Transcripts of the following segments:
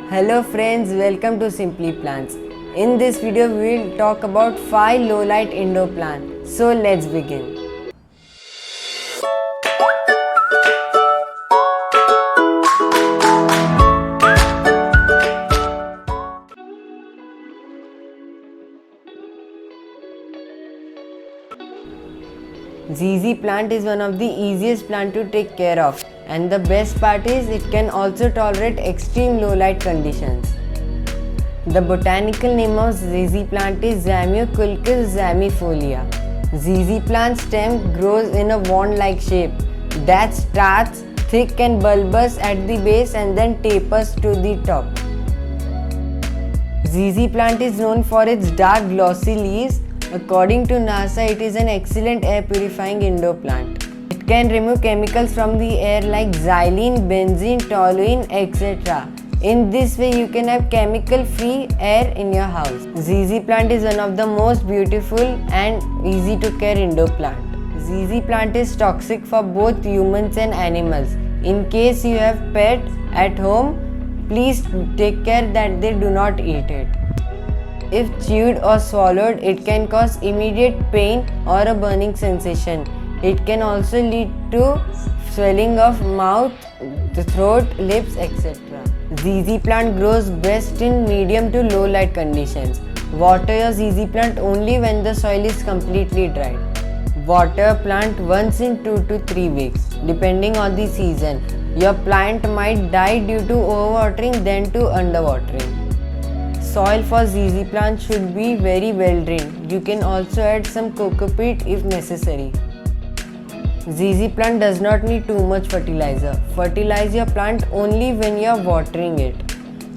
Hello friends, welcome to Simply Plants. In this video we will talk about 5 low light indoor plants. So let's begin. ZZ plant is one of the easiest plant to take care of, and the best part is it can also tolerate extreme low light conditions. The botanical name of ZZ plant is Zamioculcas zamiifolia. ZZ plant stem grows in a wand-like shape that starts thick and bulbous at the base and then tapers to the top. ZZ plant is known for its dark glossy leaves. According to NASA, it is an excellent air purifying indoor plant. It can remove chemicals from the air like xylene, benzene, toluene, etc. In this way, you can have chemical-free air in your house. ZZ plant is one of the most beautiful and easy to care indoor plant. ZZ plant is toxic for both humans and animals. In case you have pet at home, please take care that they do not eat it. If chewed or swallowed, it can cause immediate pain or a burning sensation. It can also lead to swelling of mouth, the throat, lips, etc. ZZ plant grows best in medium to low light conditions. Water your ZZ plant only when the soil is completely dry. Water plant once in 2 to 3 weeks, depending on the season. Your plant might die due to overwatering than to underwatering. Soil for ZZ plant should be very well drained. You can also add some cocopeat if necessary. ZZ plant does not need too much fertilizer. Fertilize your plant only when you are watering it.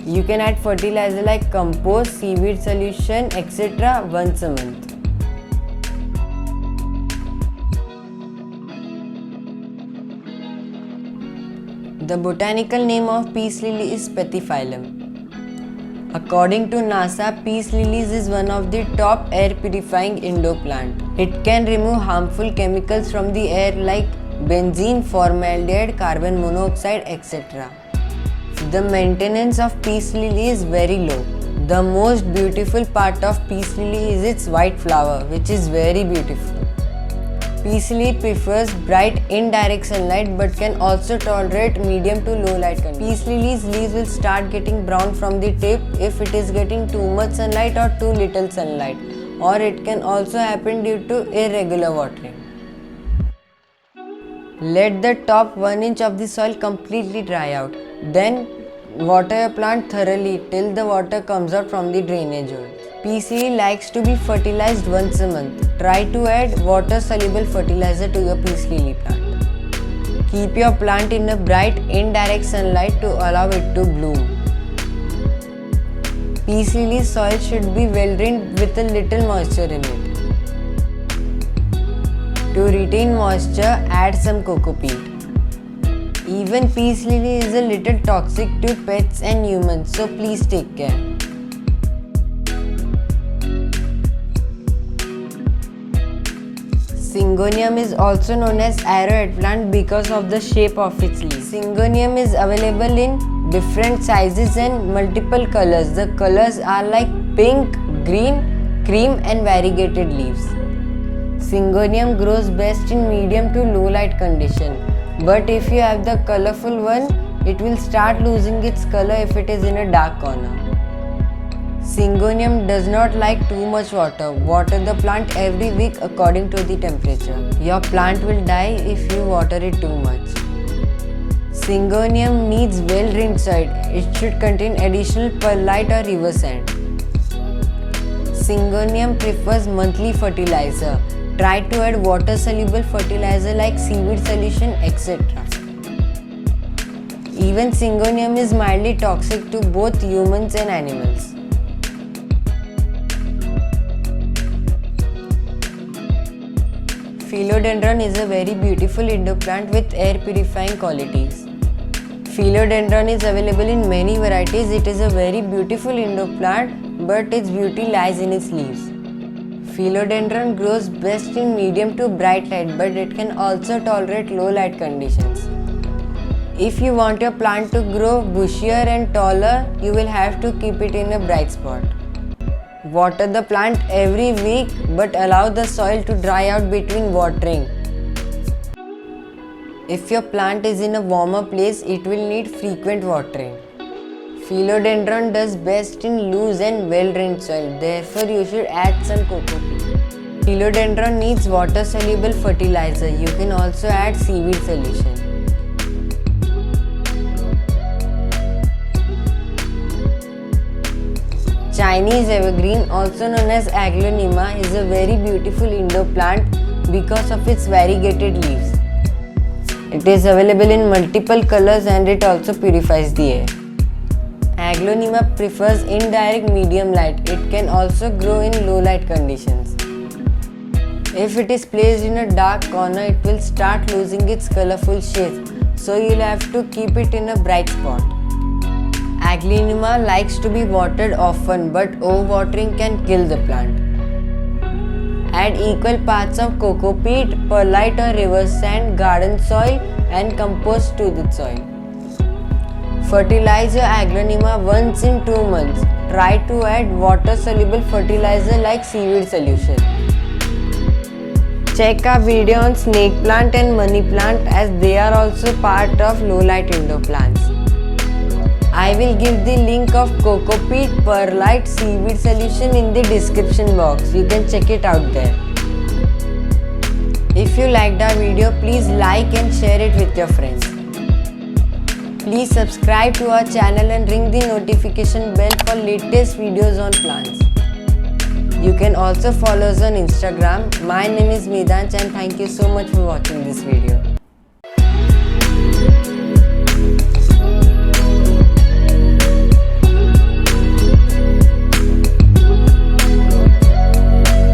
You can add fertilizer like compost, seaweed solution, etc. once a month. The botanical name of peace lily is Spathiphyllum. According to NASA, peace lilies is one of the top air purifying indoor plant. It can remove harmful chemicals from the air like benzene, formaldehyde, carbon monoxide, etc. The maintenance of peace lily is very low. The most beautiful part of peace lily is its white flower, which is very beautiful. Peace lily prefers bright indirect sunlight but can also tolerate medium to low light conditions. Peace lily's leaves will start getting brown from the tip if it is getting too much sunlight or too little sunlight, or it can also happen due to irregular watering. Let the top 1 inch of the soil completely dry out. Then water your plant thoroughly till the water comes out from the drainage hole. Peace lily likes to be fertilized once a month. Try to add water-soluble fertilizer to your peace lily plant. Keep your plant in a bright, indirect sunlight to allow it to bloom. Peace lily soil should be well drained with a little moisture in it. To retain moisture, add some cocopeat. Even peace lily is a little toxic to pets and humans, so please take care. Syngonium is also known as arrowhead plant because of the shape of its leaves. Syngonium is available in different sizes and multiple colors. The colors are like pink, green, cream and variegated leaves. Syngonium grows best in medium to low light condition. But if you have the colorful one, it will start losing its color if it is in a dark corner. Syngonium does not like too much water. Water the plant every week according to the temperature. Your plant will die if you water it too much. Syngonium needs well-drained soil. It should contain additional perlite or river sand. Syngonium prefers monthly fertilizer. Try to add water-soluble fertilizer like seaweed solution, etc. Even Syngonium is mildly toxic to both humans and animals. Philodendron is a very beautiful indoor plant with air purifying qualities. Philodendron is available in many varieties. It is a very beautiful indoor plant, but its beauty lies in its leaves. Philodendron grows best in medium to bright light, but it can also tolerate low light conditions. If you want your plant to grow bushier and taller, you will have to keep it in a bright spot. Water the plant every week but allow the soil to dry out between watering. If your plant is in a warmer place, it will need frequent watering. Philodendron does best in loose and well-drained soil, therefore you should add some coco peat. Philodendron needs water-soluble fertilizer. You can also add seaweed solution. Chinese evergreen, also known as Aglaonema, is a very beautiful indoor plant because of its variegated leaves. It is available in multiple colors and it also purifies the air. Aglaonema prefers indirect medium light. It can also grow in low light conditions. If it is placed in a dark corner, it will start losing its colorful shades, so you'll have to keep it in a bright spot. Aglaonema likes to be watered often, but overwatering can kill the plant. Add equal parts of coco peat, perlite or river sand, garden soil and compost to the soil. Fertilize your Aglaonema once in 2 months. Try to add water-soluble fertilizer like seaweed solution. Check our video on snake plant and money plant as they are also part of low-light indoor plants. I will give the link of coco peat, perlite, seaweed solution in the description box. You can check it out there. If you liked our video, please like and share it with your friends. Please subscribe to our channel and ring the notification bell for latest videos on plants. You can also follow us on Instagram. My name is Medanch and thank you so much for watching this video.